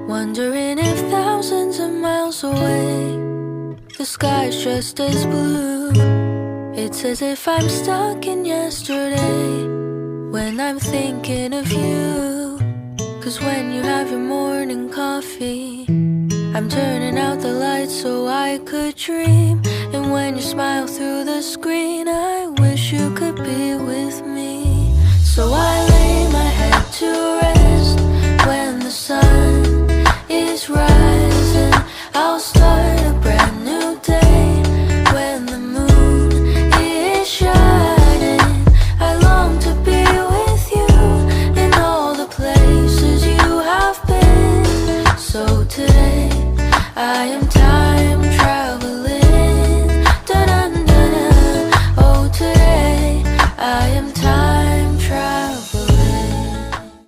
Wondering if thousands of miles away the sky's just as blue. It's as if I'm stuck in yesterday when I'm thinking of you. 'Cause when you have your morning coffee, I'm turning out the lights so I could dream. And when you smile through the screen, I wish you could be with me. So I lay my head to rest when the sun is rising. I'll start a brand new day when the moon is shining. I long to be with you in all the places you have been. So today I am